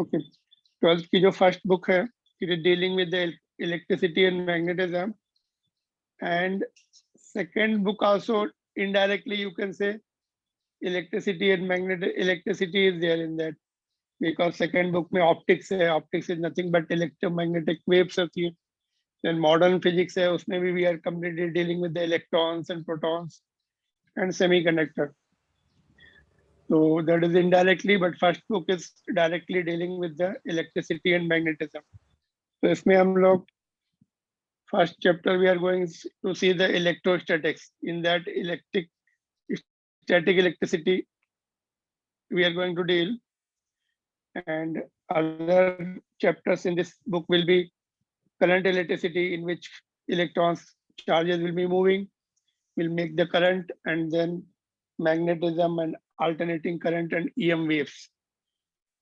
Okay, 12th की जो first book है, it is dealing with the electricity and magnetism, and second book also indirectly you can say electricity and electricity is there in that, because second book में optics है, optics is nothing but electromagnetic waves होती है. Then modern physics है, उसमें भी we are completely dealing with the electrons and protons and semiconductor. So that is indirectly, but first book is directly dealing with the electricity and magnetism. So इसमें हम लोग first chapter we are going to see the electrostatics. In that static electricity we are going to deal, and other chapters in this book will be current electricity, in which electrons charges will be moving, will make the current, and then magnetism and alternating current and EM waves.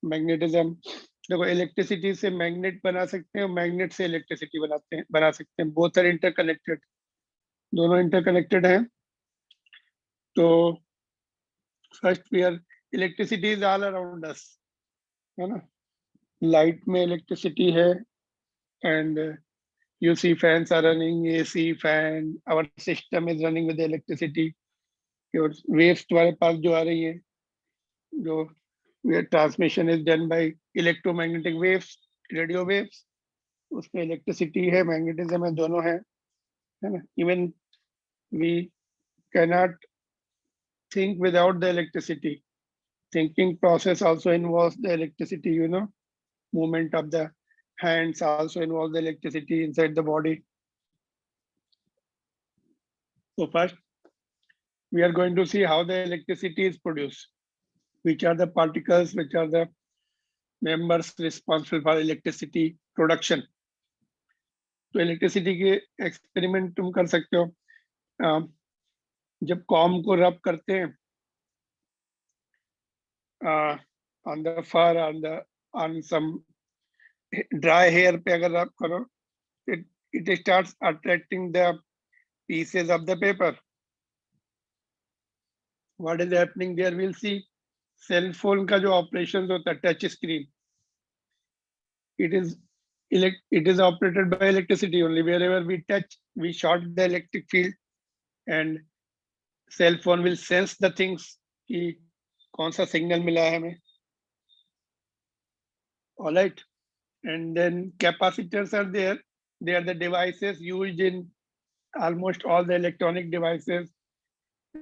Magnetism, देखो electricity से magnet बना सकते हैं, magnet से electricity बना सकते हैं, both are interconnected, दोनों इंटरकनेक्टेड हैं. तो first we are, electricity is all around us, है ना. लाइट में इलेक्ट्रिसिटी है, and you see fans are running, AC fan, our system is running with electricity. Your waves तुम्हारे पास जो आ रही है, जो transmission is done by electromagnetic waves, radio waves, उसमें electricity है, magnetism है, दोनों है ना. Even we cannot think without the electricity. Thinking process also involves the electricity, you know. Movement of the hands also involves the electricity inside the body. So first, we are going to see how the electricity is produced. Which are the particles, which are the members responsible for electricity production. तो electricity के experiment तुम कर सकते हो. जब com को rub करते हैं on the fur, on some dry hair पे अगर रब करो, it starts attracting the pieces of the paper. What is happening there? We'll see. Cell phone का जो ऑपरेशन होता है, touch screen, it is operated by electricity only. Wherever we touch, we short the electric field, and cell phone will sense the things कि कौन सा signal मिला है हमें. All right, and then capacitors are there. They are the devices used in almost all the electronic devices,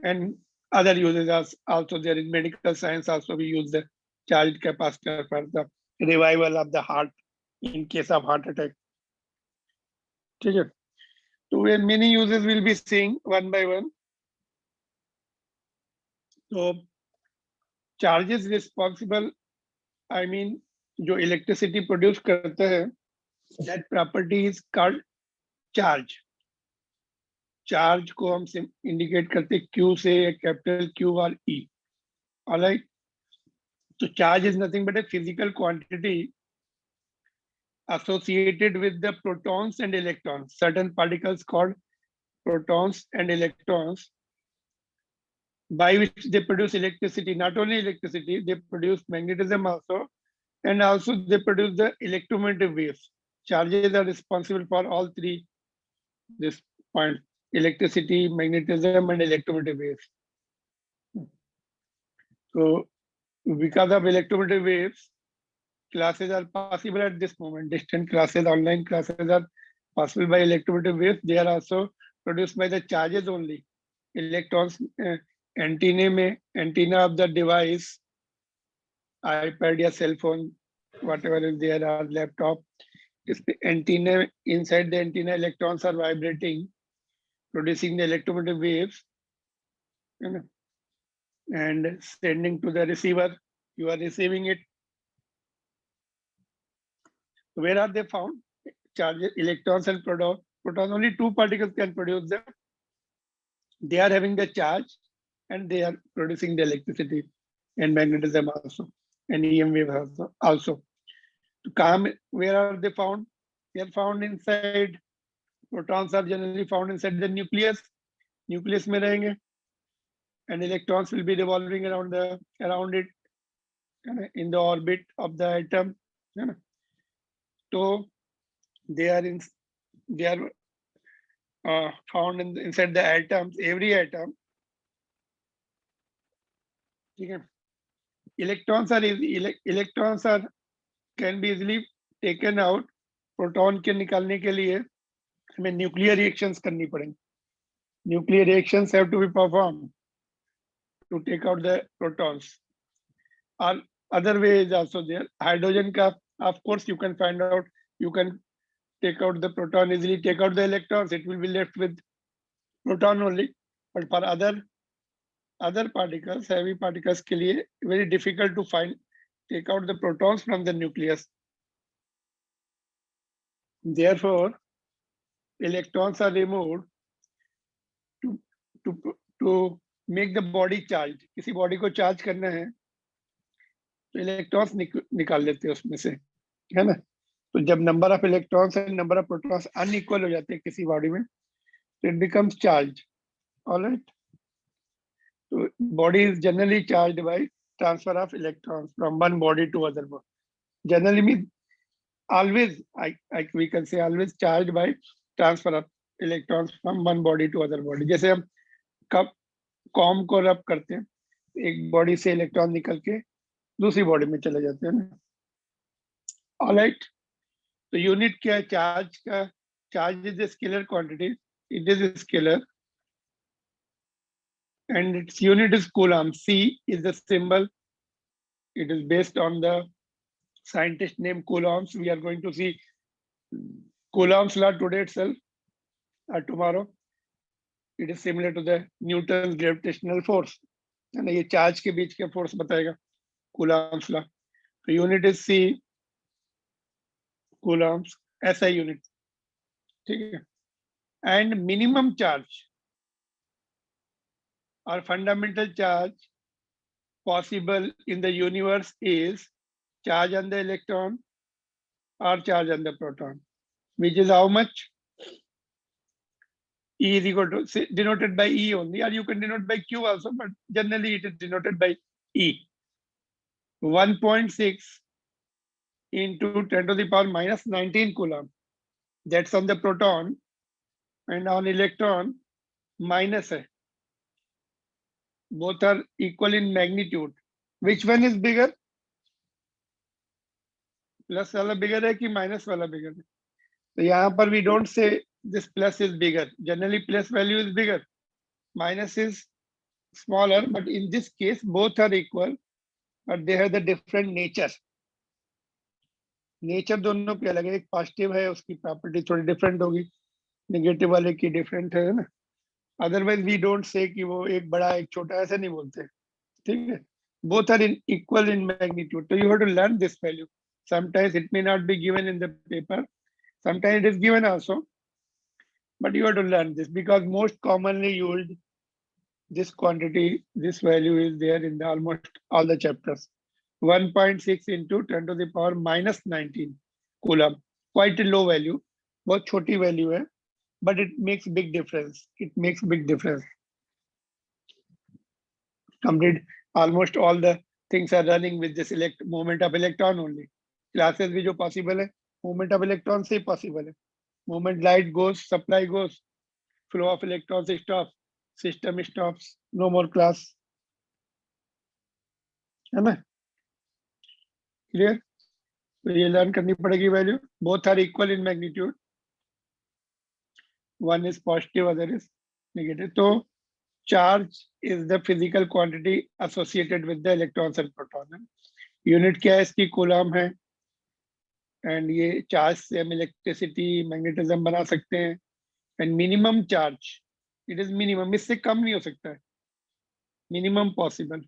and other uses also there. In medical science also we use the charged capacitor for the revival of the heart in case of heart attack. ठीक है, तो we many uses will be seeing one by one. So charges responsible, I mean जो electricity produce करता है, that property is called charge. Charge को हम indicate करते हैं Q से, कैपिटल Q और E. ऑलराइट, तो charge is nothing but a physical quantity associated with the protons and electrons, certain particles called protons and electrons, by which they produce electricity. Not only electricity, they produce magnetism also, and also they produce the electromagnetic waves. Charges are responsible for all three this point: electricity, magnetism, and electromagnetic waves. So because of electromagnetic waves, classes are possible at this moment. Distant classes, online classes are possible by electromagnetic waves. They are also produced by the charges only. Electrons, antenna of the device, iPad या cell phone, whatever is there, or laptop. Antenna, inside the antenna, electrons are vibrating, producing the electromagnetic waves, and sending to the receiver. You are receiving it. Where are they found? Charges, electrons and protons. Only two particles can produce them. They are having the charge, and they are producing the electricity and magnetism also, and EM wave also. Where are they found? They are found inside. Protons are generally found inside the nucleus. Nucleus में रहेंगे, and electrons will be revolving around it in the orbit of the atom. है ना. तो they are in they are found inside the atoms, every atom. ठीक है. Electrons are can be easily taken out. Proton के निकालने के लिए हमें न्यूक्लियर रिएक्शंस करनी पड़ेंगी. Nuclear reactions have to be perform to take out the protons. Or other way is also there. Hydrogen का, of course, you can find out. You can take out the proton easily, take out the electrons. It will be left with proton only. But for other particles, heavy particles के लिए very difficult to find, take out the protons from the nucleus. Therefore, electrons are removed to to to make the body charged. किसी body को charge करना है तो electrons निकाल लेते हैं उसमें से, है ना. तो जब number of electrons and number of protons unequal हो जाते हैं किसी बॉडी में, तो इट बिकम्स चार्ज. ऑलराइट. तो body is generally charged by transfer of electrons from one body to other body. Generally mean always, we can say always charged by transfer of electrons from one body to other body. जैसे हम cup com को rub करते हैं, एक body से electron निकल के दूसरी बॉडी में चले जाते हैं ना. ऑलराइट. तो यूनिट क्या है चार्ज का? Charge is a scalar quantity. It is a scalar and its unit is coulomb. C is the symbol. It is based on the scientist named Coulomb's. We are going to see Coulomb's law today itself or tomorrow. It is similar to the Newton's gravitational force. है ना, ये charge के बीच का force बताएगा Coulomb's law. तो unit is C, Coulomb's SI unit. ठीक है. And minimum charge or fundamental charge possible in the universe is charge on the electron or charge on the proton, which is how much? E is equal to, denoted by E only, or you can denote by Q also, but generally it is denoted by E. 1.6 into 10 to the power minus 19 coulomb. That's on the proton, and on electron minus है. Both are equal in magnitude. Which one is bigger? Plus वाला बिगर है कि minus वाला बिगर है? तो यहाँ पर we don't say this plus is bigger. Generally plus value is bigger, minus is smaller, but in this case both are equal, but they have the different nature. Nature दोनों की अलग है. एक पॉजिटिव है, उसकी प्रॉपर्टी थोड़ी different होगी, negative वाले की डिफरेंट है ना. अदरवाइज वी डोंट से कि वो एक बड़ा एक छोटा, ऐसे नहीं बोलते. ठीक है. Both are in equal in magnitude. तो you have to learn this value. Sometimes it may not be given in the paper, sometimes it is given also, but you have to learn this because most commonly used this quantity, this value is there in the almost all the chapters. 1.6 into 10 to the power minus 19 coulomb. Quite a low value, बहुत छोटी value है, but it makes big difference. It makes big difference. Complete almost all the things are running with this movement of electron only. Classes भी जो possible है, movement of electron से possible है. Movement light goes, supply goes, flow of electrons stops, system stops, no more class. है ना? Clear? तो ये learn करनी पड़ेगी value. Both are equal in magnitude. One is positive, other is negative. तो charge is the physical quantity associated with the electrons and protons. Unit क्या है इसकी? coulomb है. एंड ये चार्ज से हम इलेक्ट्रिसिटी मैग्नेटिज्म बना सकते हैं. And minimum charge, it is minimum, इससे कम नहीं हो सकता है, minimum possible.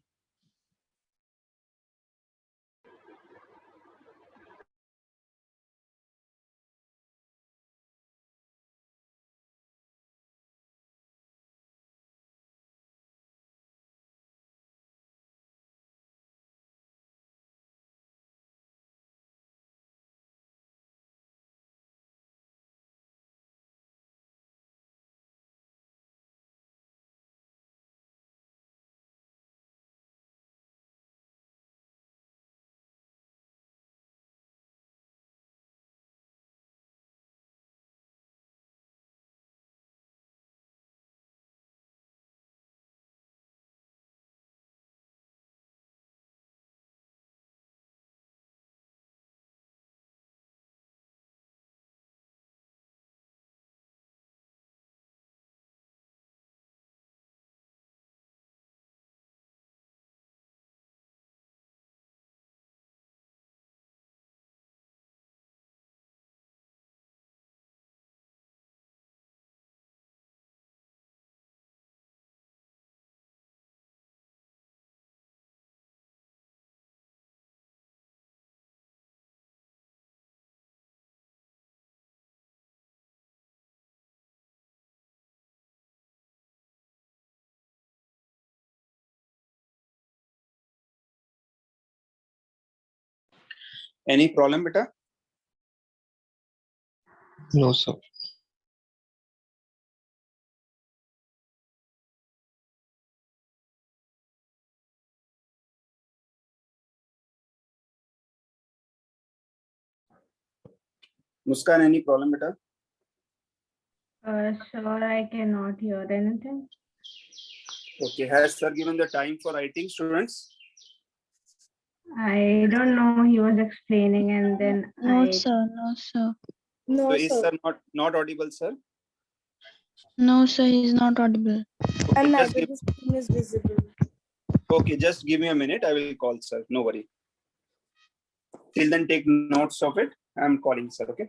Any problem, beta? No, sir. Muskan, any problem, beta? Sir, I cannot hear anything. Okay, has sir given the time for writing, students? I don't know. He was explaining, and then No, sir. No, sir. So is sir not audible, sir? No, sir. He's not audible. Okay, And just neither give, the screen is visible. okay, just give me a minute. I will call sir. No worry. Till then, take notes of it. I'm calling sir. Okay.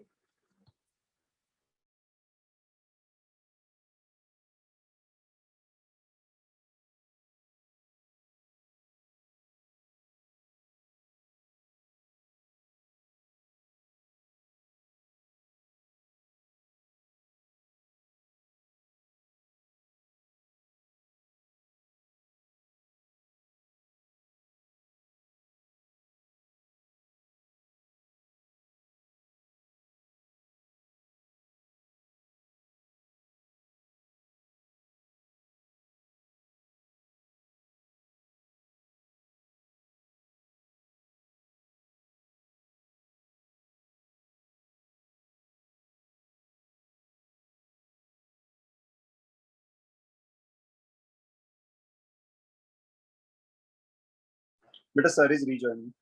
Beta sir is rejoining.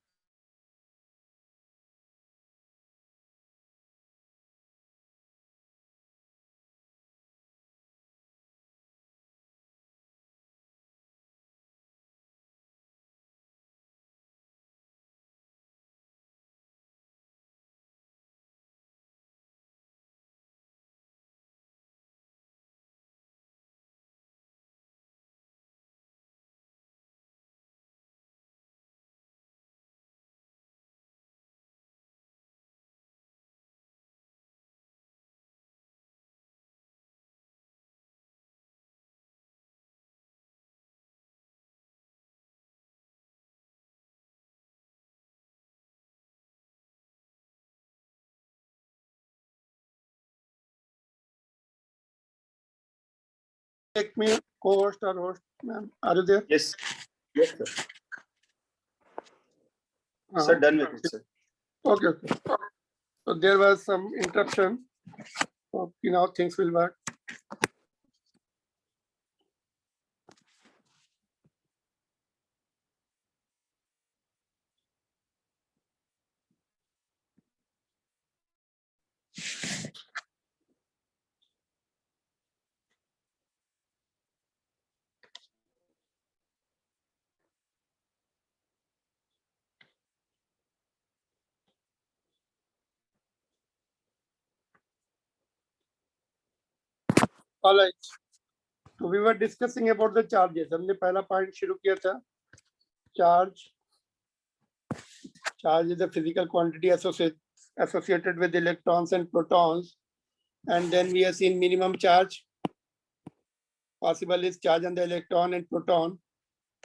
Take me co-host or host, ma'am. Are you there? Yes. Yes, sir. Sir, done with it, sir. Okay, okay. So there was some interruption. Okay, now things will work. All right. So we were discussing about the charges. हमने पहला point शुरू किया था. Charge. Charge is a physical quantity associated with electrons and protons. And then we have seen minimum charge. Possible is charge on the electron and proton.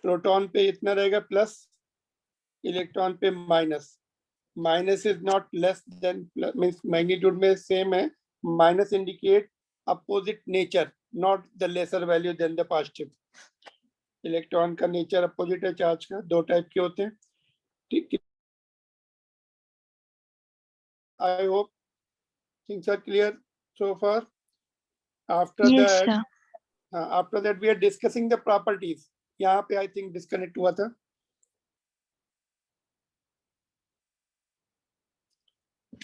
Proton पे इतना रहेगा plus, electron पे minus. Minus is not less than, means magnitude में same है. Minus indicate opposite nature, not the lesser value than the positive. Electron का nature opposite है charge का. दो टाइप के होते हैं. ठीक है. I hope things are clear so far. After Yes, that, sir. after that we are discussing the properties. यहाँ पे I think disconnect हुआ था.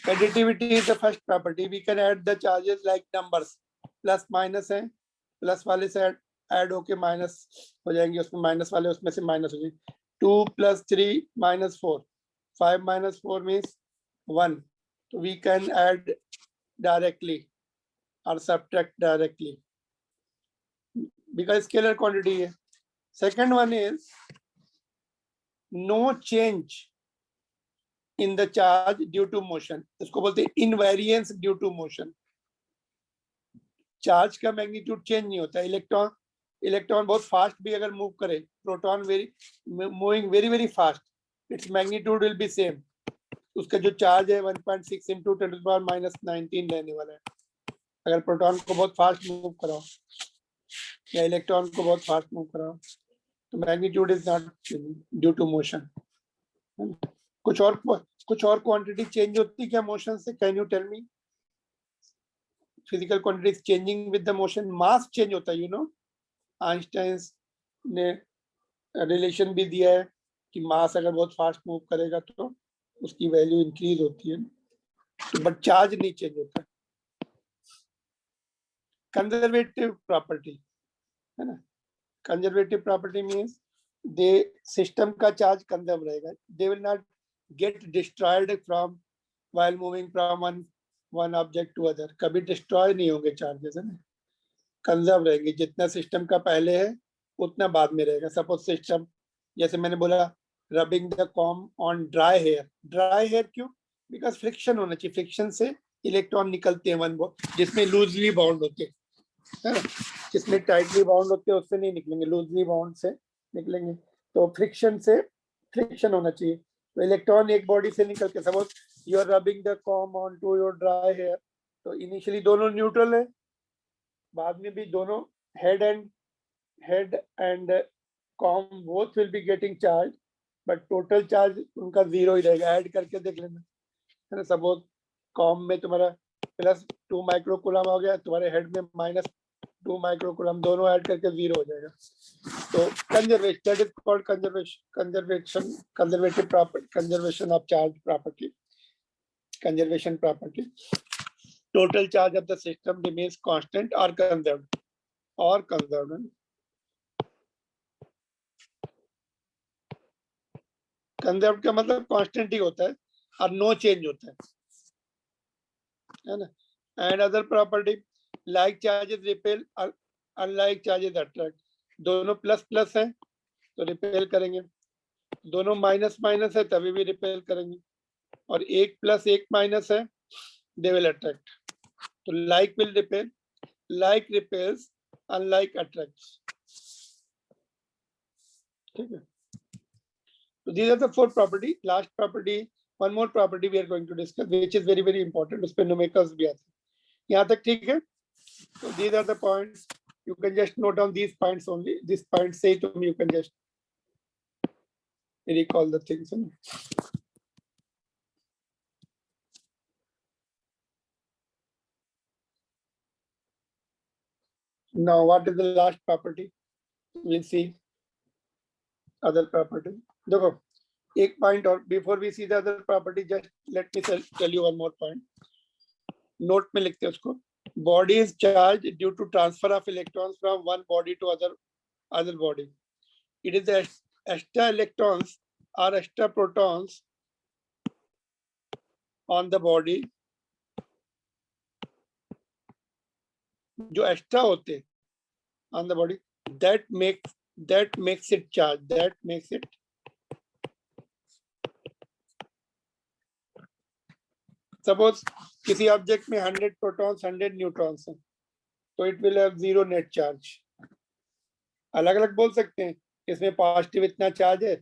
Additivity is the first property. We can add the charges like numbers. Plus minus है. Plus वाले से add होके minus हो जाएंगे. उसमें माइनस वाले उसमें से माइनस हो जाएंगे. 2 + 3 - 4. 5 - 4 means 1. So we can add directly or subtract directly because scalar quantity है. Second one is no change in the charge due to motion. इसको बोलते हैं invariance due to motion. Charge का मैग्नीट्यूड चेंज नहीं होता. Electron बहुत fast भी अगर मूव करे, proton moving very very fast, its magnitude will be same. उसका जो चार्ज है 1.6 इंटू 10⁻⁻19 रहने वाला है। अगर प्रोटॉन को बहुत फास्ट मूव कराओ या इलेक्ट्रॉन को बहुत फास्ट मूव कराओ तो magnitude is not due to motion. कुछ और क्वांटिटी चेंज होती है क्या मोशन से? Can you tell me? Physical quantity changing with the motion, mass change होता है, यू नो। आइंस्टाइन ने रिलेशन भी दिया है कि मास अगर बहुत फास्ट मूव करेगा तो उसकी वैल्यू इंक्रीज होती है, तो बट चार्ज नहीं चेंज होता। कंजर्वेटिव प्रॉपर्टी है ना, conservative property means the system का चार्ज कंजर्व रहेगा, they will not get destroyed from while moving from one object to other. कभी डिस्ट्रॉय नहीं होंगे चार्जेस, है ना, कंजर्व रहेंगे। जितना सिस्टम का पहले है उतना बाद में रहेगा। सपोज सिस्टम, जैसे मैंने बोला rubbing the comb on dry hair, dry hair क्यों? बिकॉज फ्रिक्शन होना चाहिए, फ्रिक्शन से इलेक्ट्रॉन निकलते हैं वन जिसमें लूजली बाउंड होते हैं, है ना, जिसमें टाइटली बाउंड होते हैं उससे नहीं निकलेंगे, लूजली बाउंड से निकलेंगे। तो फ्रिक्शन से, फ्रिक्शन होना चाहिए। तो इलेक्ट्रॉन एक बॉडी से निकल के, suppose you are rubbing the comb on to your dry hair, तो इनिशियली दोनों न्यूट्रल है, बाद में भी दोनों head and comb both will be getting charge, but total charge उनका 0 ही रहेगा। ऐड करके देख लेना, है ना। सपोज कॉम में तुम्हारा +2 माइक्रोकूलम हो गया, तुम्हारे हेड में -2 माइक्रोकूलम, दोनों ऐड करके 0 हो जाएगा। तो conservation, that is called conservative property, conservation of charge property, conservation property. Total charge of the system remains constant or conserved, or conserved. Conserved का मतलब constant ही होता है और no change होता है ना। And other property, like charges repel, unlike charges attract. दोनों plus plus है तो रिपेल करेंगे, दोनों माइनस माइनस है तभी भी रिपेल करेंगे, और एक प्लस एक माइनस है they will attract. तो like will repel, like repels, unlike attracts. ठीक है, so these are the 4 property. Last property, one more property we are going to discuss, which is very important. उस पे numericals भी आते हैं। यहाँ तक ठीक है? So these are the points. You can just note down these points only. These points say to me, you can just recall the things. Now, what is the last property? We'll see other property. देखो, एक point और before we see the other property, just let me tell you one more point. Note में लिखते हैं उसको. Body is charged due to transfer of electrons from one body to other body. It is the extra electrons or extra protons on the body जो extra होते हैं on the body that makes it charge, that makes it suppose किसी object में 100 protons 100 neutrons हैं तो it will have 0 net charge. अलग अलग बोल सकते हैं, इसमें पॉजिटिव इतना चार्ज है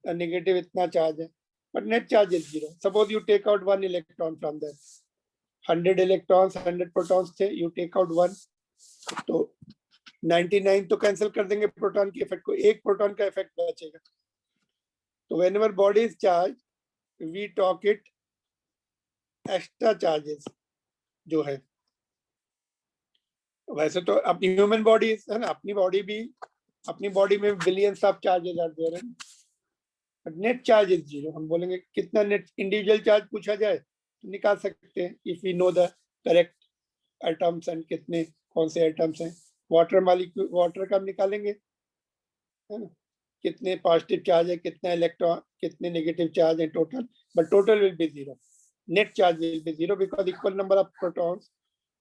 और नेगेटिव इतना चार्ज है, but net charge is 0। Suppose you take out 1 electron from that, 100 electrons 100 protons थे, यू टेक आउट 1 तो 99 तो कैंसिल कर देंगे प्रोटॉन के इफेक्ट को, एक प्रोटॉन का इफेक्ट बचेगा। तो whenever body is charge we talk it extra charges जो है। वैसे तो अपनी ह्यूमन बॉडी है ना, अपनी बॉडी में billions of charges are there, but net charge is 0। हम बोलेंगे कितना नेट इंडिविजुअल चार्ज पूछा जाए तो निकाल सकते हैं if we know the correct atoms and कितने कौन से एटम्स हैं। वाटर मॉलिक्यूल, वाटर का निकालेंगे, है ना, कितने पॉजिटिव चार्ज है, कितना इलेक्ट्रॉन, कितने नेगेटिव चार्ज है total, but total will be 0। Net charge will be 0 because equal number of protons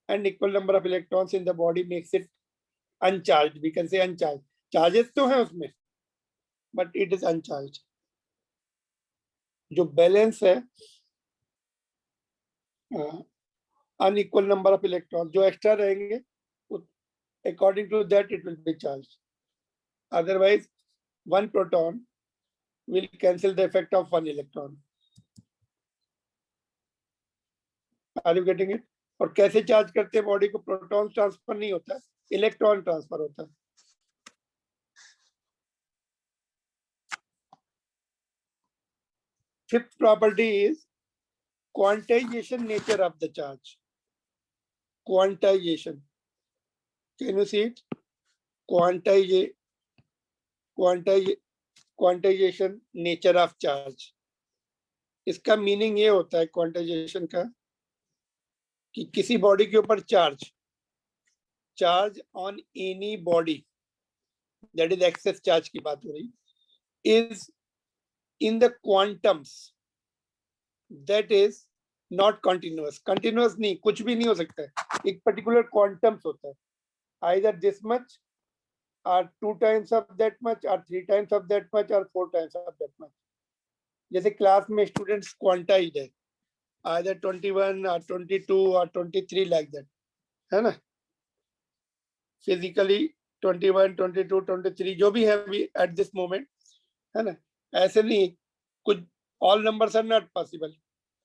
and equal number of electrons in the body makes it uncharged. We can say uncharged. Charges तो है उसमें, but it is uncharged. जो balance है unequal number of electrons, जो extra रहेंगे, according to that it will be charged. Otherwise, one proton will cancel the effect of one electron. Are you getting it? और कैसे charge करते हैं body को? Proton transfer नहीं होता है, इलेक्ट्रॉन ट्रांसफर होता है. Fifth property is quantization nature of the charge. Quantization. Can you see it? Quantization nature of charge. इसका मीनिंग ये होता है क्वांटाइजेशन का कि किसी बॉडी के ऊपर charge on any body, that is excess charge की बात हो रही, is in the quantums that is not continuous. Continuous नहीं, कुछ भी नहीं हो सकता है, एक particular quantums होता है, either this much or 2 times of that much or 3 times of that much or 4 times of that much. जैसे क्लास में स्टूडेंट्स क्वांटाइज है, either 21 or 22 or 23 like that, है ना? फिजिकली 21, 22, 23 जो भी है अभी at this moment, है ना? ऐसे नहीं, कुछ all numbers are not possible,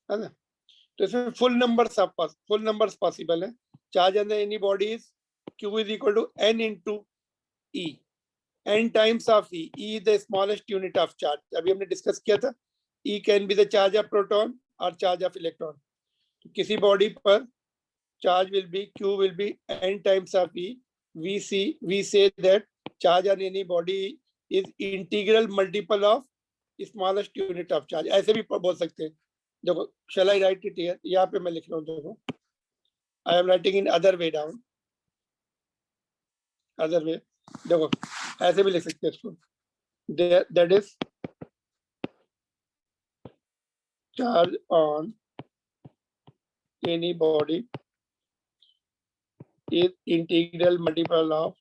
है ना? तो इसमें फुल नंबर्स पॉसिबल है. Charge on the any body is Q is equal to N into E, N times of E. E is the smallest unit of charge. अभी हमने discuss किया था, E can be the charge of proton और charge of electron. तो किसी body पर charge will be Q will be N times of E. We say that charge on any body is integral multiple of smallest unit of charge. ऐसे भी बोल सकते हैं. देखो, shall I write it here? यहाँ पे मैं लिख रहा हूँ, देखो, I am writing in other way down. Other way, देखो ऐसे भी लिख सकते हैं इसको. That is charge on any body is integral multiple of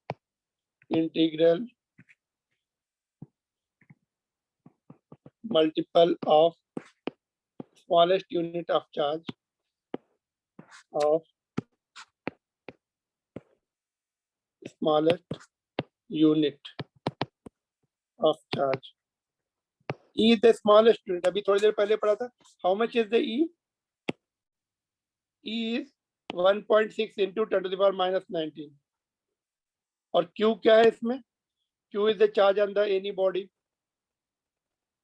smallest unit of charge of smallest unit of charge. E is the smallest unit. अभी थोड़ी देर पहले पढ़ा था. How much is the E? E is 1.6 into 10 to the power minus 19. और Q क्या है इसमें? Q is the charge on the any body.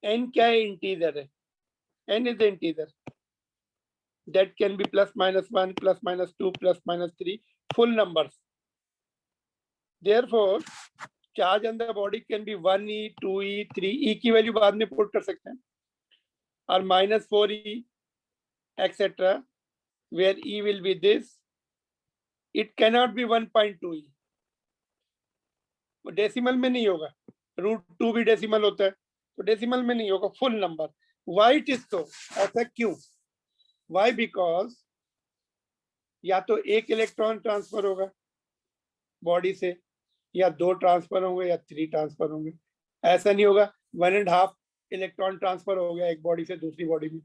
N क्या है? इंटीजर है. N is the integer. That can be plus minus 1, plus minus 2, plus minus 3, full numbers. Therefore, charge on the body can be 1E, 2E, 3E की value बाद में put कर सकते हैं, और minus 4E, etc. Where E will be this. It cannot be 1.2E. Decimal में नहीं होगा. √2 भी डेसिमल होता है, तो डेसिमल में नहीं होगा, full number. Why it is so? ऐसा क्यों? Why? Because या तो एक इलेक्ट्रॉन ट्रांसफर होगा बॉडी से, या 2 ट्रांसफर होंगे, या 3 ट्रांसफर होंगे. ऐसा नहीं होगा 1.5 इलेक्ट्रॉन ट्रांसफर हो गया एक बॉडी से दूसरी बॉडी में.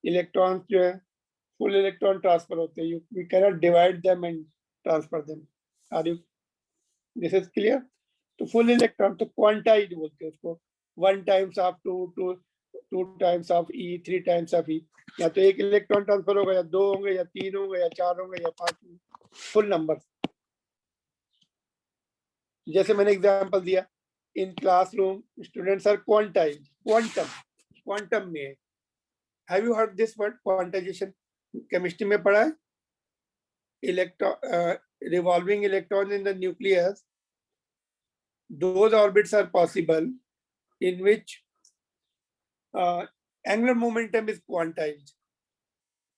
इलेक्ट्रॉन जो है फुल इलेक्ट्रॉन ट्रांसफर होते हैं. We can not divide them and transfer them. Are you, this is clear? तो फुल इलेक्ट्रॉन तो क्वांटाइज बोलते हैं उसको. 1 times of 2 times of E, 3 times of E. या तो एक इलेक्ट्रॉन ट्रांसफर होगा, या 2 होंगे, या 3 होंगे, या 4 होंगे, या 5 होंगे, फुल नंबर. जैसे मैंने एग्जांपल दिया, in classroom students are quantized. Quantum में है. Have you heard this word quantization? Chemistry में पढ़ा है. Revolving electron in the nucleus, those orbits are possible in which angular momentum is quantized.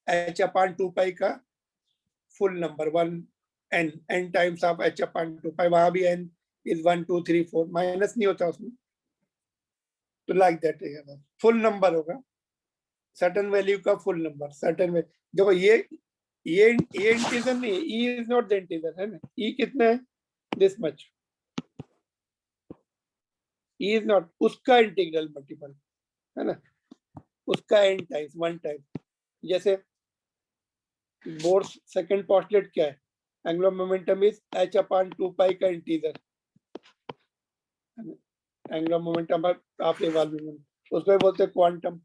h upon 2 pi का full number 1 n times of h upon 2 pi. वहां भी n is 1 2 3 4, minus नहीं होता उसमें. तो लाइक दैट फुल नंबर होगा, certain value का full number. Certain value, देखो ये इंटीजर नहीं, E is not the integer, है ना? E कितना है? This much. E is not, उसका इंटीग्रल मल्टीपल, है ना? उसका n टाइम्स 1 टाइम. जैसे बोर्स सेकंड पोस्टुलेट क्या है? Angular momentum is h upon 2 pi का integer. Angular momentum of revolving, उसको बोलते हैं क्वांटम,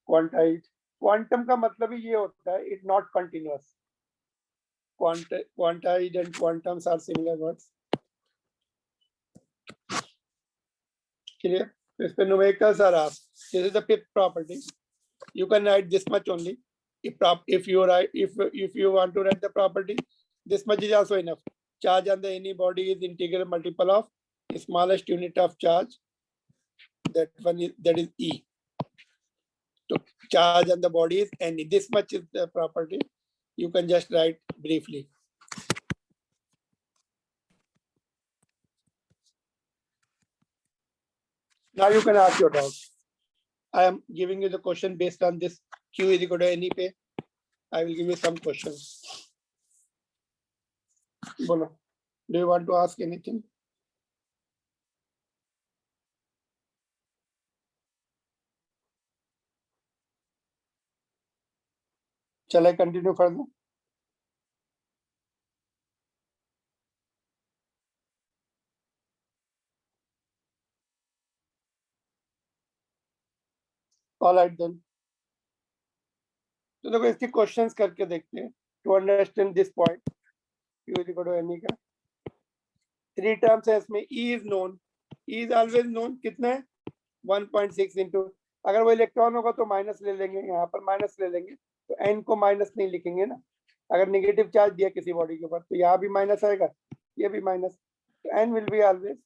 क्वांटाइज. क्वांटम का मतलब ही ये होता है, it not continuous. Quantized and quantums are similar words. Clear? If the numericals are asked, this is the fifth property. You can write this much only. If you want to write the property, this much is also enough. Charge on the any body is integral multiple of the smallest unit of charge. That is E. So charge on the body is N. This much is the property. You can just write briefly. Now you can ask your doubt. I am giving you the question based on this Q is equal to NE पे. I will give you some questions. Bolo. Do you want to ask anything? Shall I continue further? All right then. तो देखो इसके questions करके देखते हैं to understand this point. Q is equal to NE का 3 terms है इसमें. E is known. E is always known. कितना है 1.6 into. अगर वो इलेक्ट्रॉन होगा तो माइनस ले लेंगे, यहाँ पर माइनस ले लेंगे तो n को माइनस नहीं लिखेंगे ना. अगर नेगेटिव चार्ज दिया किसी बॉडी के ऊपर तो यहाँ भी माइनस आएगा, ये भी माइनस. तो n will be always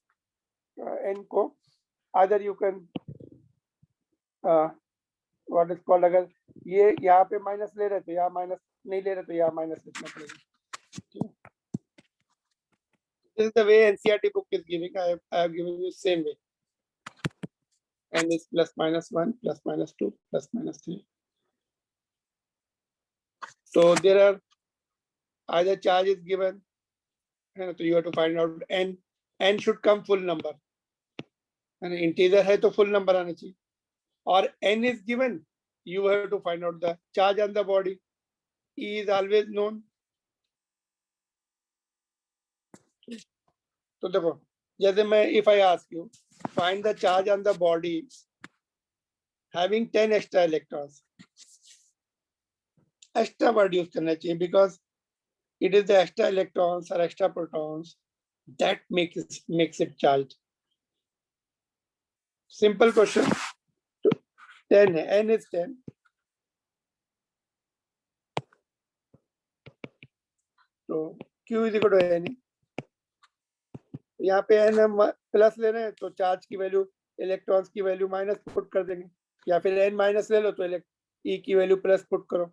n को either you can what is called, अगर ये यहाँ पे माइनस ले रहे तो यहाँ माइनस, नहीं ले रहे तो यहाँ माइनस लिखना पड़ेगा. This is the way NCERT book is giving. I have given you same way. N is plus minus 1, plus minus 2, plus minus 3. So there are either charge is given, so you have to find out n. N should come full number. And integer है तो full number आना चाहिए. Or n is given, you have to find out the charge on the body. E is always known. तो देखो जैसे मैं if I ask you find the charge on the body having 10 extra electrons, extra word use करना चाहिए because it is the extra electrons or extra protons that makes it charged. Simple question. 10 है, n is 10. तो Q is equal to n. यहाँ पे n हम plus ले रहे हैं तो चार्ज की वैल्यू, इलेक्ट्रॉन्स की वैल्यू माइनस पुट कर देंगे, या फिर n माइनस ले लो तो E की वैल्यू प्लस पुट करो.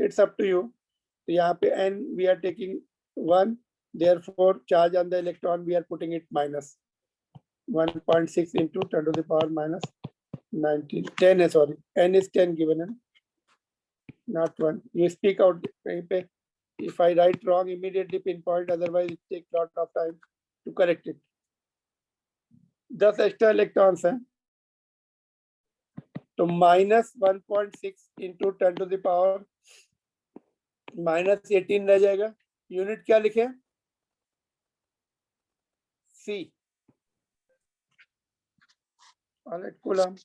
It's up to you. तो यहाँ पे n we are taking 1, therefore charge on the electron we are putting it minus 1.6 into 10 to the power minus 19. 10 है, sorry, n is 10 given, है not 1. You speak out कहीं पे. If I write wrong, immediately pinpoint, otherwise it takes lot of time to correct it. 10 extra electrons हैं तो minus 1.6 into 10 to the power minus 18 रह जाएगा. Unit क्या लिखे? C. All right, coulomb.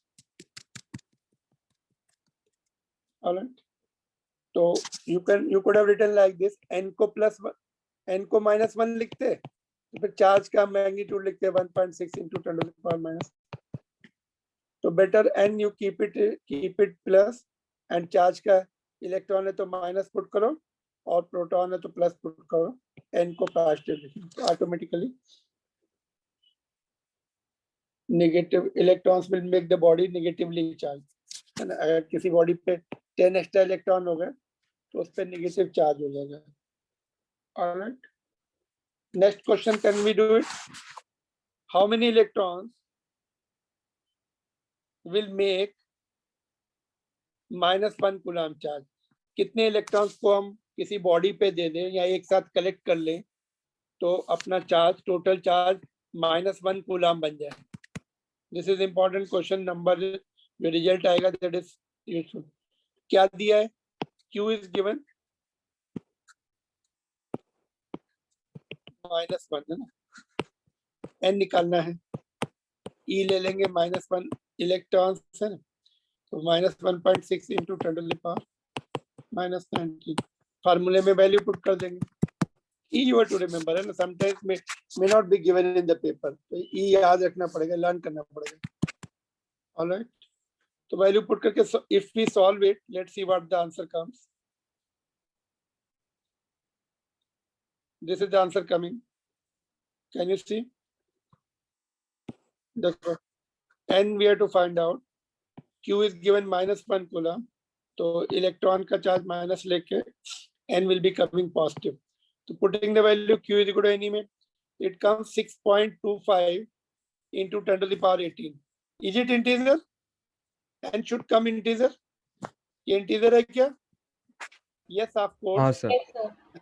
All right. तो you could have written like this. n को plus n को minus 1 लिखते तो फिर चार्ज का मैग्नीट्यूड लिखते 1.6 into 10 to the power minus. तो better n you keep it plus, and charge का इलेक्ट्रॉन है तो माइनस पुट करो और प्रोटॉन है तो प्लस पुट करो. n को पॉजिटिव लिखो तो automatically negative electrons will make the body negatively charge. अगर किसी बॉडी पे 10 एक्स्ट्रा इलेक्ट्रॉन हो गए तो उस पर नेगेटिव चार्ज हो जाएगा. Alright, next question, can we do it? How many electrons will make -1 coulomb charge? कितने इलेक्ट्रॉन्स को हम किसी बॉडी पे दे दें या एक साथ कलेक्ट कर लें तो अपना चार्ज, टोटल चार्ज -1 कूलम बन जाए? This is important question. Number जो रिजल्ट आएगा दैट इज यूजफुल. क्या दिया है? Q इज गिवन -1 है ना, n निकालना है. E ले लेंगे, -1 इलेक्ट्रॉन्स है ना, तो -1.6 into 10 to the power -19 फार्मूले में वैल्यू पुट कर देंगे। ई यू टू रिमेम्बर है ना, sometimes may not be given in the paper, तो ई याद रखना पड़ेगा, लर्न करना पड़ेगा। ऑलराइट, तो वैल्यू पुट करके if we solve it, let's see what the answer comes. This is the answer coming, can you see? देखो, n we have to find out, q is given -1 coulomb, तो electron का charge minus लेके n will be coming positive, तो putting the value q is equal to any में it comes 6.25 into 10 to the power 18. Is it integer? n should come integer. ये integer है क्या? Yes, of course. हाँ sir.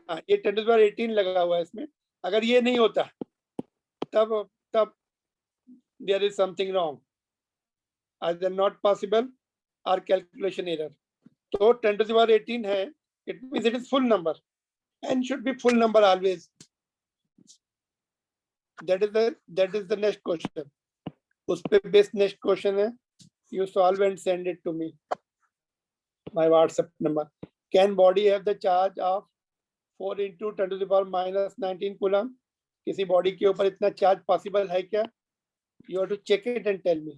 हाँ, ये 10 to the power 18 लगा हुआ है इसमें। अगर ये नहीं होता तब there is something wrong, either not possible or calculation error. तो 10 to the power 18 है, it means it is full number. N should be full number always. That is the next question. उस पे based next question है, you solve and send it to me. My WhatsApp number. Can body have the charge of 4 into 10 to the power -19 coulomb? किसी body के ऊपर इतना charge possible है क्या? You have to check it and tell me.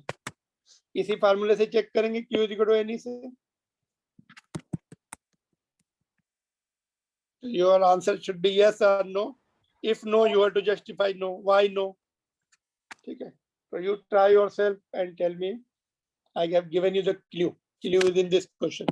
इसी फार्मूले से check करेंगे Q is equal to NE से। Your answer should be yes or no. If no, you have to justify no. Why no? ठीक है, so you try yourself and tell me. I have given you the clue. Clue is in this question.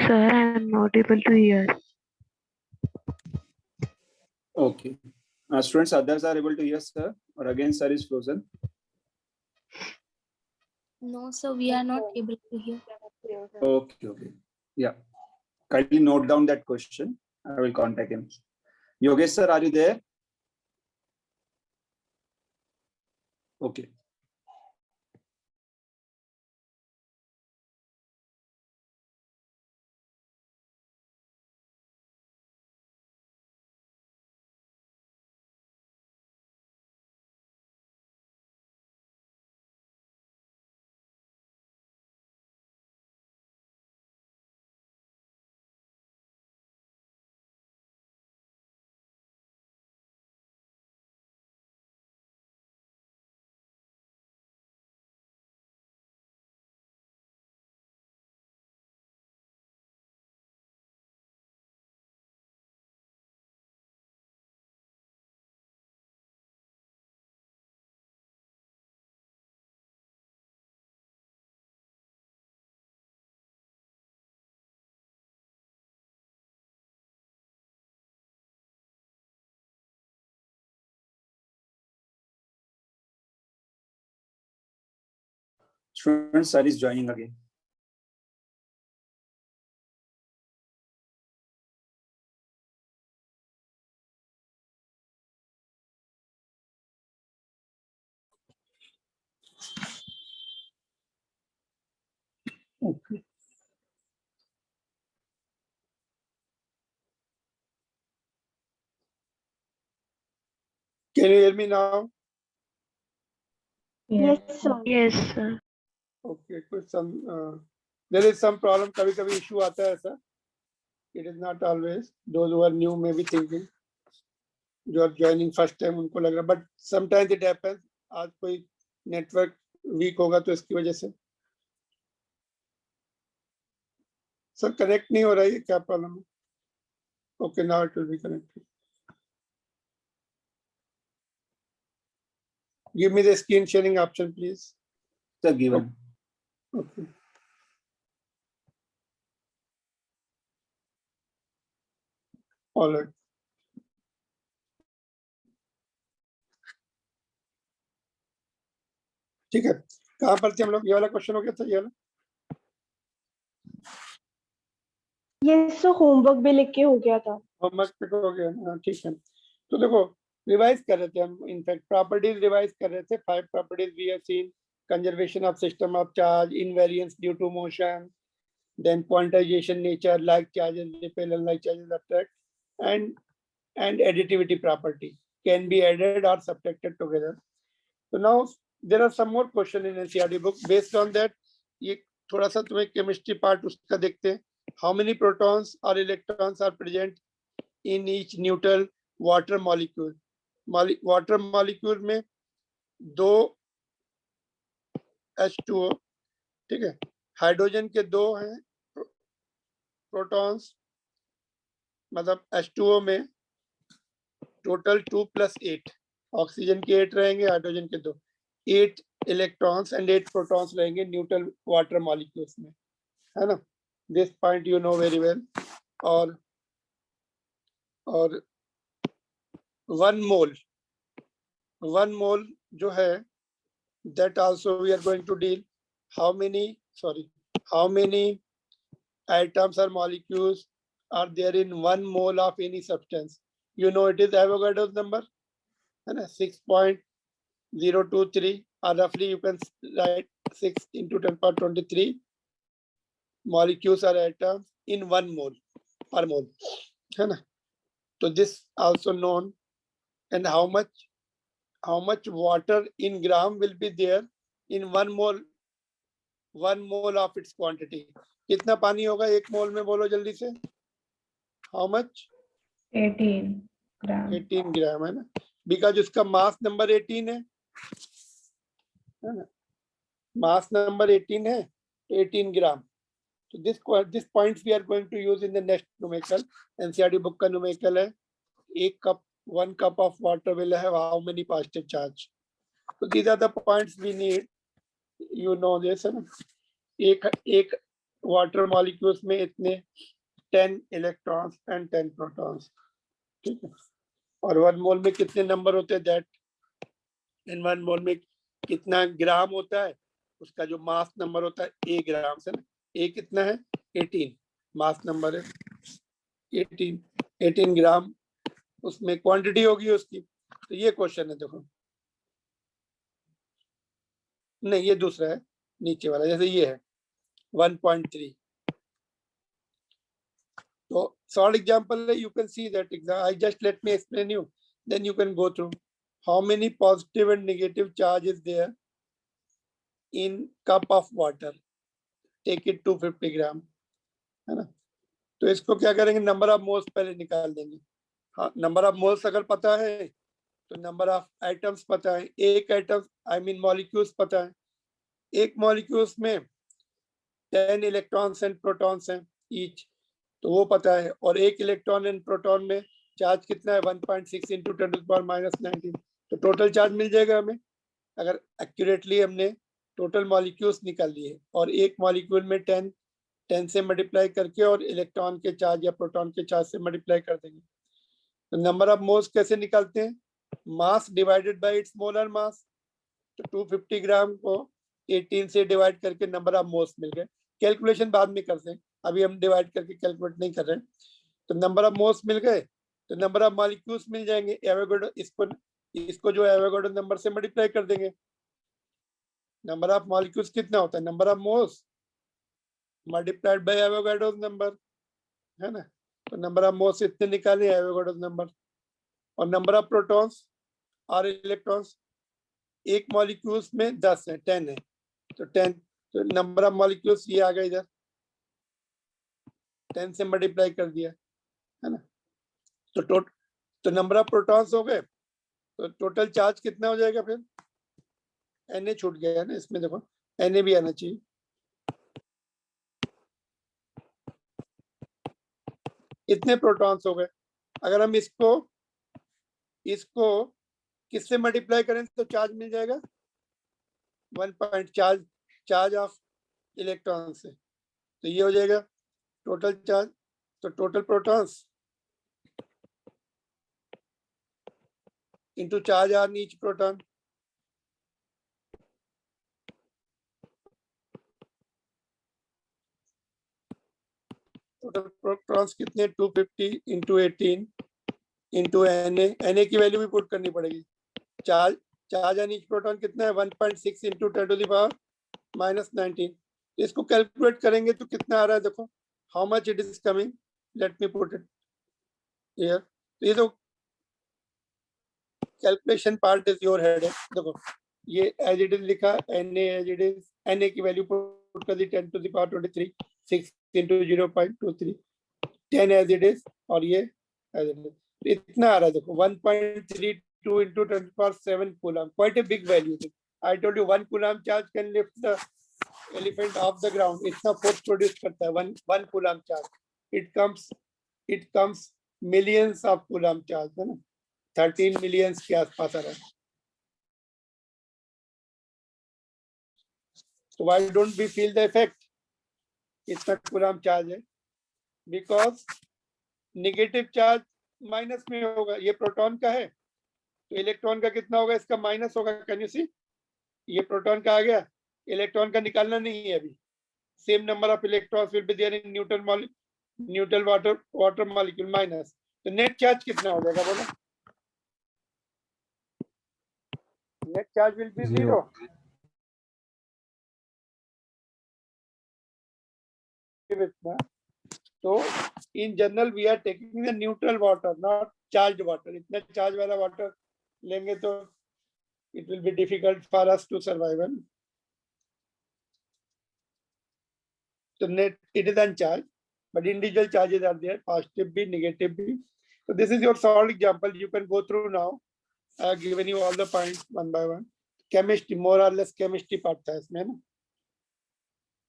Sir, I am not able to hear. Okay. Students, others are able to hear, sir, or again, sir is frozen. No, sir, we are not able to hear. Okay. Yeah. Kindly note down that question. I will contact him. Yogesh, sir, are you there? Okay. Students, sir is joining again. Okay. Can you hear me now? Yes, Yes, sir. Okay, there is some problem. कभी-कभी issue आता है ऐसा. It is not always. Those who are new may be thinking. जो are joining first time उनको लग रहा, but sometimes it happens. आज कोई network weak होगा तो इसकी वजह से. सर कनेक्ट नहीं हो रहा है, क्या प्रॉब्लम है? Okay, now it will be connected. Give me the screen sharing option, please. Sir, given. Okay. All right. ठीक है, कहाँ पर थे हम लोग? ये वाला क्वेश्चन हो गया था, ये वाला? ये सो होमवर्क भी लिख के हो गया था। होमवर्क पे हो गया, हाँ ठीक है। तो देखो, रिवाइज कर रहे थे हम, इनफैक्ट प्रॉपर्टीज रिवाइज कर रहे थे। 5 properties we have seen: conservation of system of charge, invariance due to motion, then quantization nature, like charges repel and like charges attract, and additivity property can be added or subtracted together. So now there are some more question in NCERT book based on that. ये थोड़ा सा तुम्हें chemistry part उसका देखते हैं. How many protons or electrons are present in each neutral water molecule? Water molecule में 2 H2O, ठीक है, हाइड्रोजन के 2 हैं प्रोटॉन्स, मतलब H2O में टोटल 2 + 8, ऑक्सीजन के 8 रहेंगे, हाइड्रोजन के 2, 8 इलेक्ट्रॉन्स एंड 8 प्रोटॉन्स रहेंगे न्यूट्रल वाटर मॉलिक्यूल्स में, है ना? This point you know very well. और 1 मोल जो है, that also we are going to deal. How many atoms or molecules are there in 1 mole of any substance? You know it is Avogadro's number, है ना? 6.023, or roughly you can write 6 into 10^23 molecules or atoms in 1 mole per mole, है ना? So this also known. And how much water in gram will be there in 1 mole of its quantity? कितना पानी होगा 1 मोल में, बोलो जल्दी से. How much? 18 ग्राम. 18 ग्राम, है ना? बिकॉज उसका मास नंबर 18 है ना? मास नंबर 18 है, 18 ग्राम. So this points we are going to use in the next numerical. NCERT book का numerical है, 1 cup of water will have how many positive charge? So these are the points we need. You know this, है ना? एक water molecules में इतने 10 electrons and 10 protons, ठीक है? और 1 मोल में कितने नंबर होते हैं? दैट इन 1 मोल में कितना ग्राम होता है, उसका जो मास नंबर होता है A ग्राम से ना. A कितना है? 18, मास नंबर है 18 ग्राम, उसमें क्वांटिटी होगी उसकी. तो ये क्वेश्चन है, देखो. नहीं, ये दूसरा है, नीचे वाला. जैसे ये है 1.3. तो short example, you can see that I just let me explain you, then you can go through. How many positive and negative charge is there in cup of water? Take it 250 ग्राम, है ना? तो इसको क्या करेंगे, number of moles पहले निकाल देंगे. हाँ, नंबर ऑफ मोल्स अगर पता है तो नंबर ऑफ एटम्स पता है. एक एटम आई मीन मॉलिक्यूल्स पता है. एक मॉलिक्यूल्स में 10 इलेक्ट्रॉन्स एंड प्रोटॉन्स हैं ईच, तो वो पता है. और एक इलेक्ट्रॉन एंड प्रोटॉन में चार्ज कितना है? 1.6 × 10⁻⁻19. तो टोटल चार्ज मिल जाएगा हमें, अगर एक्यूरेटली हमने टोटल मॉलिक्यूल्स निकाल लिए. और एक मॉलिक्यूल में 10 से मल्टीप्लाई करके और इलेक्ट्रॉन के चार्ज या प्रोटॉन के चार्ज से मल्टीप्लाई कर देंगे. तो नंबर ऑफ मोल्स कैसे निकालते हैं? Mass divided by it's molar mass. तो 250 ग्राम को 18 से डिवाइड करके नंबर ऑफ मोल्स मिल गए. कैलकुलेशन बाद में करते हैं, अभी हम डिवाइड करके कैलकुलेट नहीं कर रहे हैं. तो नंबर ऑफ मोल्स मिल गए, तो नंबर ऑफ मॉलिक्यूल्स मिल जाएंगे. एवोगाड्रो, इसको जो एवोगाड्रो नंबर से मल्टीप्लाई कर देंगे. नंबर ऑफ मॉलिक्यूल्स कितना होता है? Number of moles multiplied by Avogadro number, है ना? तो नंबर ऑफ मोल्स इतने निकाले, एवोगाड्रो नंबर. और नंबर ऑफ प्रोटॉन्स और इलेक्ट्रॉन्स, एक मॉलिक्यूल्स में 10 है, 10 है, तो 10. तो नंबर ऑफ मॉलिक्यूल्स ये आ गए इधर, 10 से मल्टीप्लाई कर दिया, है ना? तो नंबर ऑफ प्रोटॉन्स हो गए, तो टोटल चार्ज कितना हो जाएगा? फिर Na छूट गया है ना इसमें, देखो Na भी आना चाहिए. इतने प्रोटॉन्स हो गए। अगर हम इसको किससे मल्टीप्लाई करें तो चार्ज मिल जाएगा, 1 पॉइंट चार्ज ऑफ इलेक्ट्रॉन से, तो ये हो जाएगा टोटल चार्ज। तो total protons into charge on each proton. Total protons कितने, 250 into 18 into Na की वैल्यू भी पुट करनी पड़ेगी। चार्ज ऑन ईच प्रोटॉन कितना है, 1.6 into 10 to the power -19। इसको कैलकुलेट करेंगे तो कितना आ रहा है, देखो how much it is coming, let me put it here. ये तो calculation part is your head है। देखो ये एज इट इज लिखा, Na as it is, Na की वैल्यू पुट कर दी 10 to the power 23, 6 into 0.23, 10 as it is, और ये एज इट इज। इतना आ रहा है देखो, 1.32 into 10 to the power 7 coulomb, quite a big value. I told you 1 coulomb charge can lift the elephant off the ground. इतना force produce करता है 1 coulomb charge. It comes millions of coulomb charge, है ना, 13 millions के आसपास आ रहा है। So why don't we feel the effect? इतना coulomb charge है, because नेगेटिव चार्ज माइनस में होगा। ये प्रोटॉन का है तो इलेक्ट्रॉन का कितना होगा, इसका माइनस होगा। कैन यू सी, ये प्रोटॉन का आ गया, इलेक्ट्रॉन का निकालना नहीं है अभी। Same number of electrons will be there in neutral water molecule minus, तो नेट चार्ज कितना हो जाएगा बोलो, net charge will be 0। So in general we are taking the neutral water, not charged water. इतना चार्ज वाला water लेंगे तो it will be difficult for us to survive. So net it is uncharged, but individual charges are there, positive भी, negative भी. So this is your solid example. You can go through now. I have given you all the points one by one. Chemistry, more or less chemistry part था इसमें ना.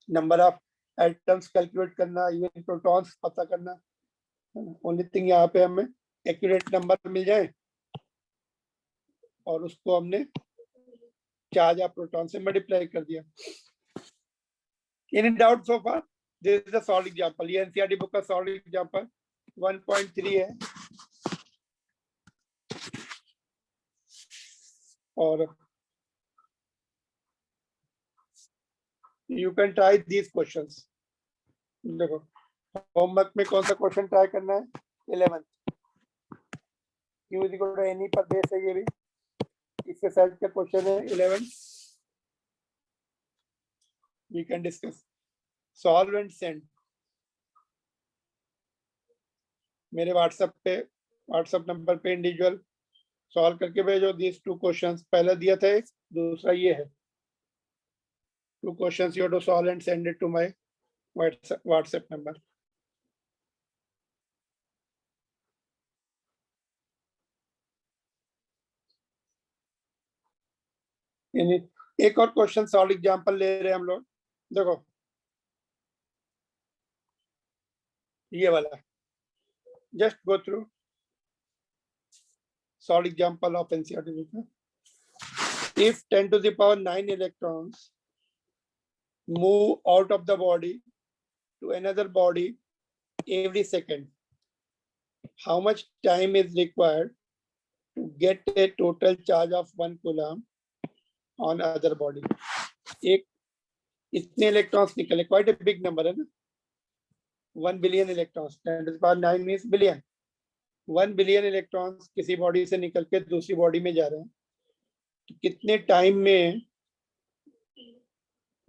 Number of atoms calculate करना, even protons पता करना। Only thing यहाँ पे हमें accurate number मिल जाए और उसको हमने चार्ज ऑफ प्रोटॉन से मल्टीप्लाई कर दिया। Any doubt so far? This is the solid example. ये एनसीईआरटी बुक का सॉलिड एग्जांपल 1.3 है। और you can try these questions. देखो होमवर्क में कौन सा क्वेश्चन ट्राई करना है, 11th Q is equal to any पर बेस है। ये भी इसके साइड का क्वेश्चन है 11th। We can discuss, solve and send. मेरे व्हाट्सएप नंबर पे इंडिविजुअल सॉल्व करके भेजो दीज 2 क्वेश्चंस। पहले दिया था एक, दूसरा ये है। 2 questions you have to solve and send it to my WhatsApp number. एक और क्वेश्चन सॉल्व एग्जांपल ले रहे हैं हम लोग। देखो ये वाला, just go through solve example of NCERT book. If 10 to the power 9 electrons move out of the body to another body every second, how much time is required to get a total charge of 1 coulomb on other body? एक इतने electrons निकले, quite a big number है ना, 1 billion electrons, 10 to the power 9 means billion. 1 billion electrons किसी body से निकल के दूसरी बॉडी में जा रहे हैं, तो कितने टाइम में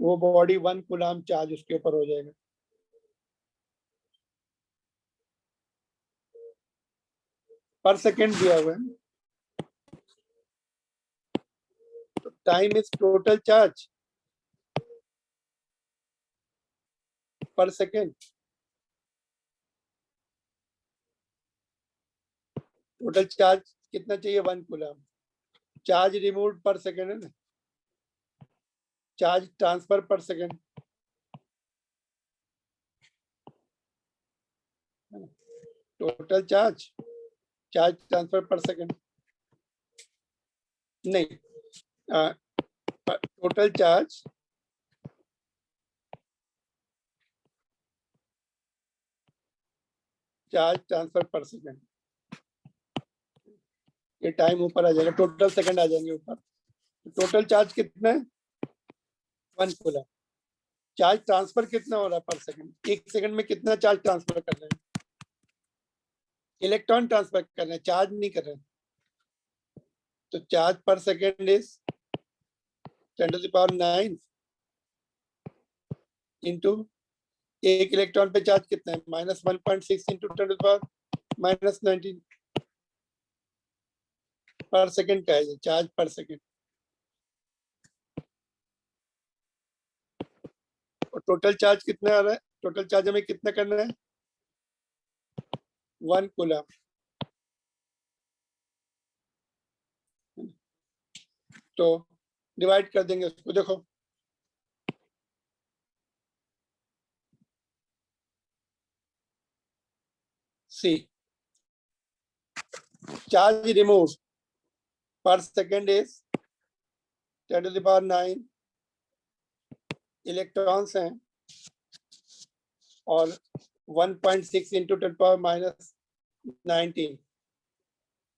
वो बॉडी 1 कूलम्ब चार्ज उसके ऊपर हो जाएगा? पर सेकेंड दिया हुआ है। तो टाइम इज टोटल चार्ज पर सेकेंड। टोटल चार्ज कितना चाहिए, 1 कूलम्ब। चार्ज रिमूव्ड पर सेकेंड है ना, चार्ज ट्रांसफर पर सेकेंड। टोटल चार्ज ट्रांसफर पर सेकंड नहीं, टोटल चार्ज ट्रांसफर पर सेकंड, ये टाइम ऊपर आ जाएगा, टोटल सेकंड आ जाएंगे ऊपर। टोटल चार्ज कितना है 1 कूलम। चार्ज ट्रांसफर कितना हो रहा है पर सेकंड, 1 सेकंड में कितना चार्ज ट्रांसफर कर रहे हैं, इलेक्ट्रॉन ट्रांसफर कर रहे हैं, चार्ज नहीं कर रहे हैं। तो चार्ज पर सेकंड इज 10⁹ इंटू 1 इलेक्ट्रॉन पे चार्ज कितना है -1.6 इंटू 10⁻⁻19 पर सेकंड का है ये चार्ज पर सेकंड। और टोटल चार्ज कितना आ रहा है, टोटल चार्ज हमें कितना करना है 1 कूलम। तो डिवाइड कर देंगे उसको, देखो सी चार्ज रिमूव पर सेकंड इज 10⁹ इलेक्ट्रॉन्स हैं और 1.6 इंटू 10⁻⁻19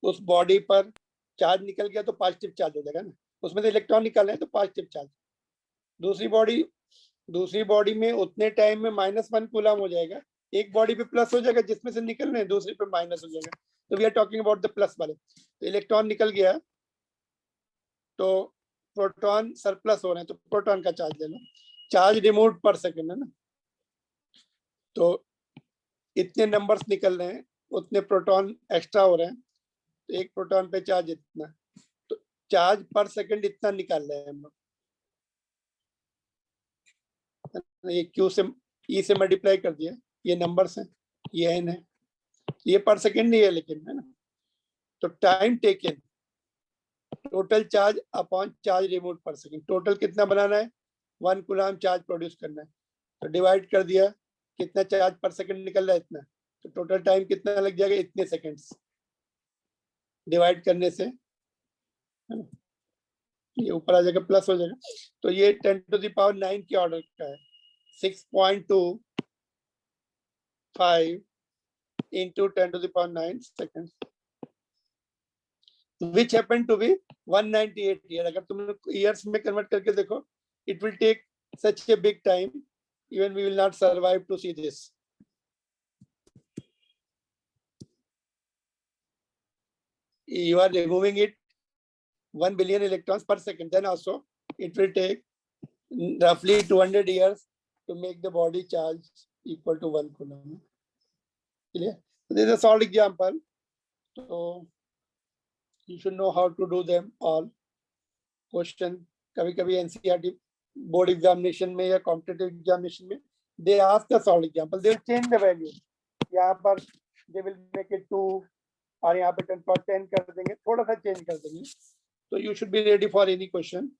उस बॉडी पर चार्ज निकल गया तो पॉजिटिव चार्ज हो जाएगा ना, उसमें से इलेक्ट्रॉन निकल रहे हैं तो पॉजिटिव चार्ज। दूसरी बॉडी में उतने टाइम में -1 कूलम हो जाएगा, एक बॉडी पे प्लस हो जाएगा जिसमें से निकल रहे हैं, दूसरी पे माइनस हो जाएगा। तो we are talking about the plus वाले। तो इलेक्ट्रॉन निकल गया तो प्रोटॉन सरप्लस हो रहे हैं, तो प्रोटॉन का चार्ज ले लो। चार्ज रिमूव पर सेकंड है ना, तो इतने नंबर्स निकल रहे हैं, उतने प्रोटॉन एक्स्ट्रा हो रहे हैं, तो एक प्रोटॉन पे चार्ज इतना, तो चार्ज पर सेकंड इतना निकाल रहे हैं हम लोग। ये क्यू से ई से मल्टीप्लाई कर दिया, ये नंबर्स हैं, ये एन है, ये पर सेकंड नहीं है लेकिन, है ना। तो time taken total charge upon charge remove पर सेकंड, टोटल कितना बनाना है 1 कूलम चार्ज प्रोड्यूस करना है, तो डिवाइड कर दिया, कितना चार्ज पर सेकंड निकल रहा है इतना, तो टोटल टाइम कितना लग जाएगा इतने सेकंड्स, डिवाइड करने से ये ऊपर आ जाएगा प्लस हो जाएगा। तो ये 10⁹9 के ऑर्डर का है, 6.25 into 10⁹9 second, which happen to be 198 year. अगर तुम ईयर्स में कन्वर्ट करके देखो, it will take such a big time, even we will not survive to see this. You are removing it 1 billion electrons per second, then also it will take roughly 200 years to make the body charge equal to 1 coulomb. Clear? So this is a solid example. So you should know how to do them all. Question कभी कभी NCERT board examination में या competitive examination में they ask the solid example, they will change the value. यहाँ पर they will make it 2 और यहाँ पे 10 कर देंगे, थोड़ा सा चेंज कर देंगे। So you should be ready for any question.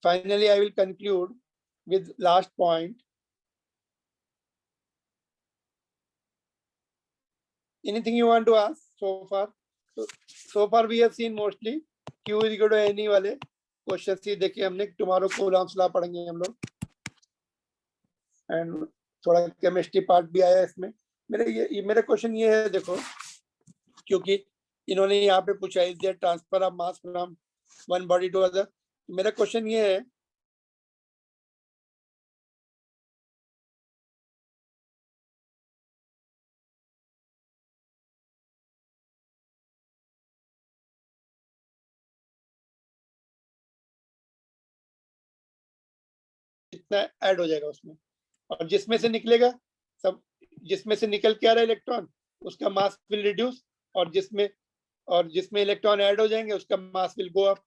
Finally, I will conclude with last point. Anything you want to ask so far? So far we have seen mostly Q is equal to any वाले question ही देखे हमने। Tomorrow Coulomb's law पढ़ेंगे हम लोग, and थोड़ा chemistry part भी आया इसमें। मेरा क्वेश्चन ये है, देखो, क्योंकि इन्होंने यहाँ पे पूछा is there transfer of mass from one body to other. मेरा क्वेश्चन ये है, कितना ऐड हो जाएगा उसमें, और जिसमें से निकलेगा सब, जिसमें से निकल के आ रहा है इलेक्ट्रॉन उसका मास विल रिड्यूस, और जिसमें इलेक्ट्रॉन ऐड हो जाएंगे उसका मास विल गो अप।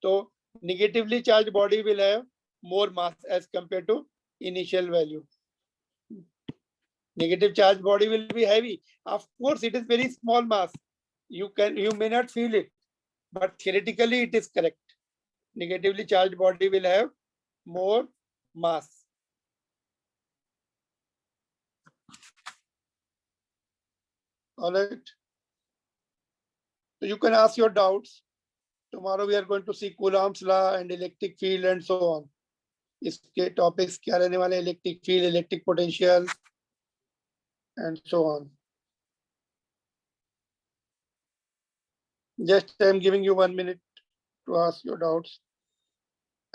तो negatively charge body will have more mass as compare to initial value. Negative charge body will be heavy. Of course, it is very small mass. You may not feel it, but theoretically it is correct. Negatively charged body will have more mass. All right. So you can ask your doubts. Tomorrow we are going to see Coulomb's law and electric field and so on. इसके topics क्या रहने वाले, electric field, electric potential and so on. Just I am giving you 1 minute to ask your doubts.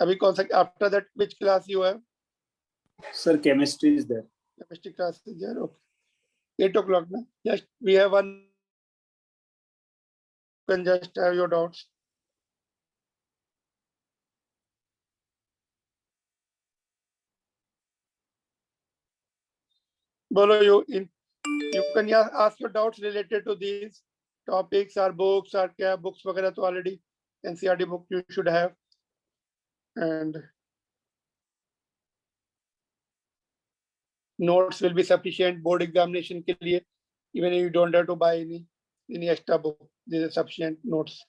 अभी कौन सा, after that which class you have? Sir, chemistry is there. Chemistry class is there. Okay. 8 o'clock na? Just we have one. You can just have your doubts. Bolo, you can ask your doubts related to these topics or books or क्या books वगैरह तो already NCERT book you should have, and notes will be sufficient board examination के लिए. Even if you don't have to buy any extra book, these are sufficient notes.